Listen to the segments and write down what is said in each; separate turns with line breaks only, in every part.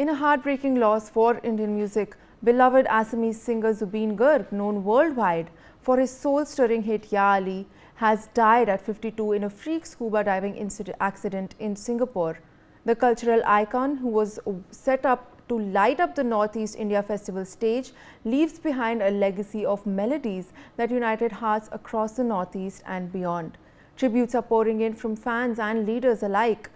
In a heartbreaking loss for Indian music, beloved Assamese singer Zubeen Garg, known worldwide for his soul-stirring hit Ya Ali, has died at 52 in a freak scuba diving accident in Singapore. The cultural icon, who was set up to light up the Northeast India Festival stage, leaves behind a legacy of melodies that united hearts across the Northeast and beyond. Tributes are pouring in from fans and leaders alike.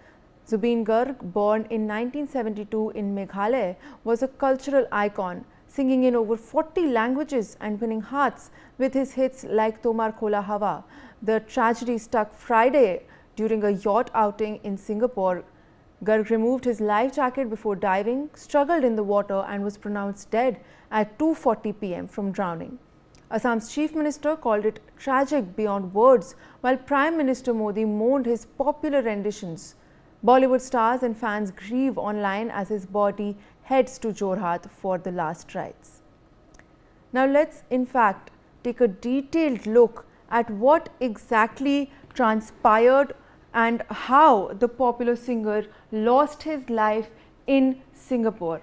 Zubeen Garg, born in 1972 in Meghalaya, was a cultural icon, singing in over 40 languages and winning hearts with his hits like Tomar, Khola, Hawa. The tragedy struck Friday during a yacht outing in Singapore. Garg removed his life jacket before diving, struggled in the water and was pronounced dead at 2:40 p.m. from drowning. Assam's Chief Minister called it tragic beyond words, while Prime Minister Modi mourned his popular renditions. Bollywood stars and fans grieve online as his body heads to Jorhat for the last rites. Now let's in fact take a detailed look at what exactly transpired and how the popular singer lost his life in Singapore.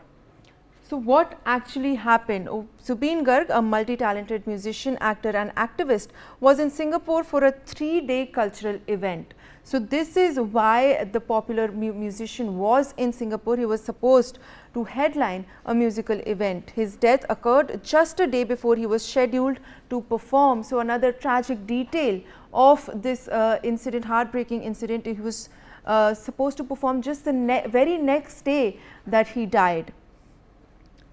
So what actually happened? Zubeen Garg, a multi-talented musician, actor and activist, was in Singapore for a 3-day cultural event. So this is why the popular musician was in Singapore. He was supposed to headline a musical event. His death occurred just a day before he was scheduled to perform. So another tragic detail of this incident, heartbreaking incident, he was supposed to perform just the very next day that he died.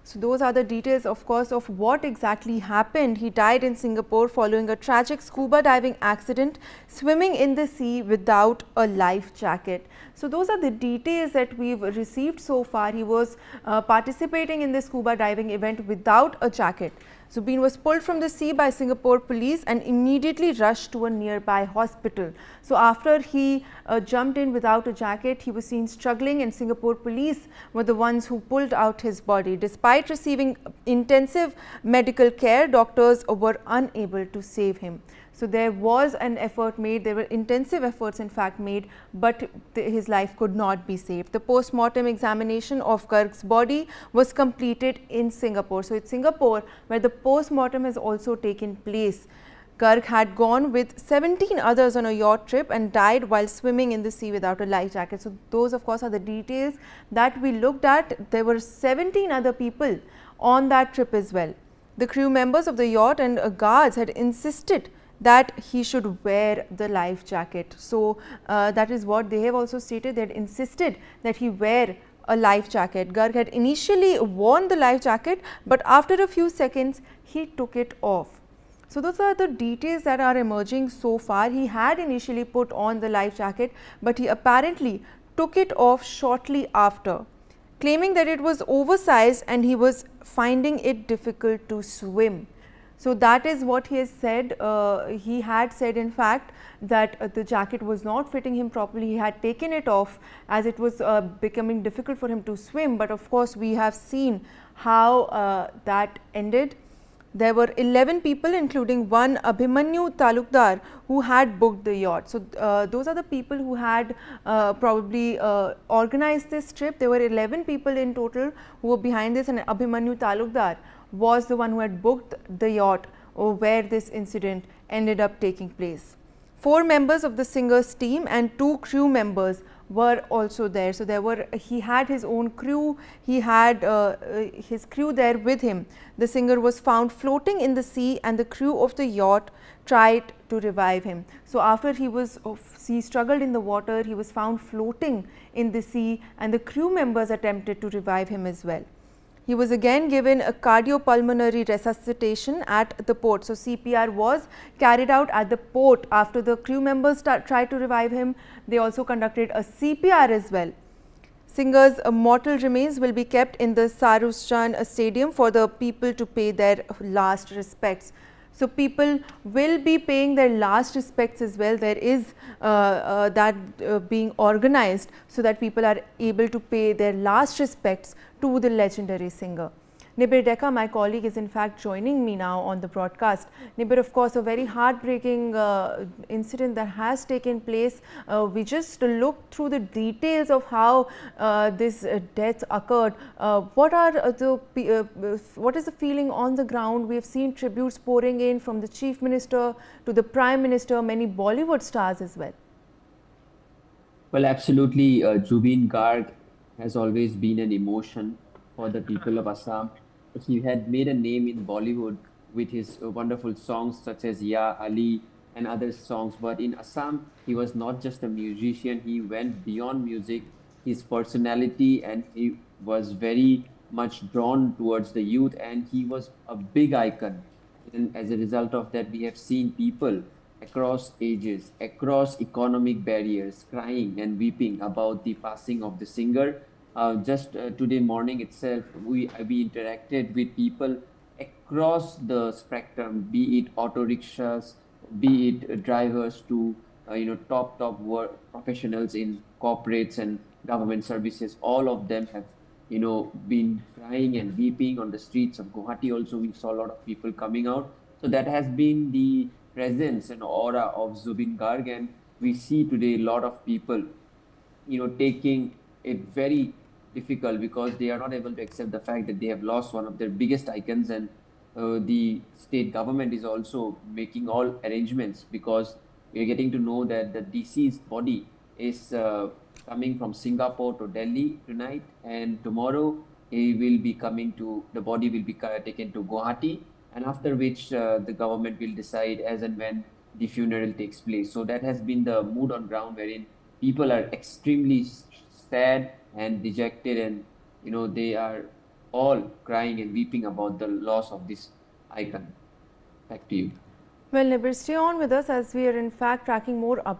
So those are the details, of course, of what exactly happened. He died in Singapore following a tragic scuba diving accident, swimming in the sea without a life jacket. So those are the details that we've received so far. He was participating in the scuba diving event without a jacket. Zubeen was pulled from the sea by Singapore police and immediately rushed to a nearby hospital. So after he jumped in without a jacket, he was seen struggling, and Singapore police were the ones who pulled out his body. Despite receiving intensive medical care, doctors were unable to save him. So there was an effort made, there were intensive efforts in fact made, but his life could not be saved. The post-mortem examination of Garg's body was completed in Singapore. So it's Singapore where the post-mortem has also taken place. Garg had gone with 17 others on a yacht trip and died while swimming in the sea without a life jacket. So those of course are the details that we looked at. There were 17 other people on that trip as well. The crew members of the yacht and guards had insisted that he should wear the life jacket. So that is what they have also stated. They had insisted that he wear a life jacket. Garg had initially worn the life jacket, but after a few seconds he took it off. So those are the details that are emerging so far. He had initially put on the life jacket, but he apparently took it off shortly after, claiming that it was oversized and he was finding it difficult to swim. So that is what he has said. He had said in fact that the jacket was not fitting him properly. He had taken it off as it was becoming difficult for him to swim. But of course, we have seen how that ended. There were 11 people, including one Abhimanyu Talukdar, who had booked the yacht. So those are the people who had probably organized this trip. There were 11 people in total who were behind this, and Abhimanyu Talukdar was the one who had booked the yacht where this incident ended up taking place. 4 members of the singer's team and 2 crew members were also there. So he had his own crew, he had his crew there with him. The singer was found floating in the sea and the crew of the yacht tried to revive him. So after he struggled in the water, he was found floating in the sea and the crew members attempted to revive him as well. He was again given a cardiopulmonary resuscitation at the port. So CPR was carried out at the port after the crew members tried to revive him. They also conducted a CPR as well. Singer's mortal remains will be kept in the Sarusjan Stadium for the people to pay their last respects. So people will be paying their last respects as well. There is that being organized so that people are able to pay their last respects to the legendary singer. Nibir Deka, my colleague, is in fact joining me now on the broadcast. Nibir, of course, a very heartbreaking incident that has taken place. We just looked through the details of how this death occurred. What is the feeling on the ground? We have seen tributes pouring in from the Chief Minister to the Prime Minister, many Bollywood stars as well.
Well, absolutely. Zubeen Garg has always been an emotion for the people of Assam. He had made a name in Bollywood with his wonderful songs such as Ya Ali and other songs. But in Assam, he was not just a musician, he went beyond music. His personality and he was very much drawn towards the youth, and he was a big icon. And as a result of that, we have seen people across ages, across economic barriers, crying and weeping about the passing of the singer. Just today morning itself, we interacted with people across the spectrum, be it auto rickshaws, be it drivers to top work professionals in corporates and government services. All of them have been crying and weeping on the streets of Guwahati. Also, we saw a lot of people coming out. So that has been the presence and aura of Zubin Garg, and we see today a lot of people, taking it very difficult because they are not able to accept the fact that they have lost one of their biggest icons, and the state government is also making all arrangements because we are getting to know that the deceased body is coming from Singapore to Delhi tonight, and tomorrow he will be coming to the body will be taken to Guwahati, and after which the government will decide as and when the funeral takes place. So that has been the mood on ground, wherein people are extremely sad and dejected, and they are all crying and weeping about the loss of this icon. Back to you.
Well, Nibir, stay on with us as we are in fact tracking more updates.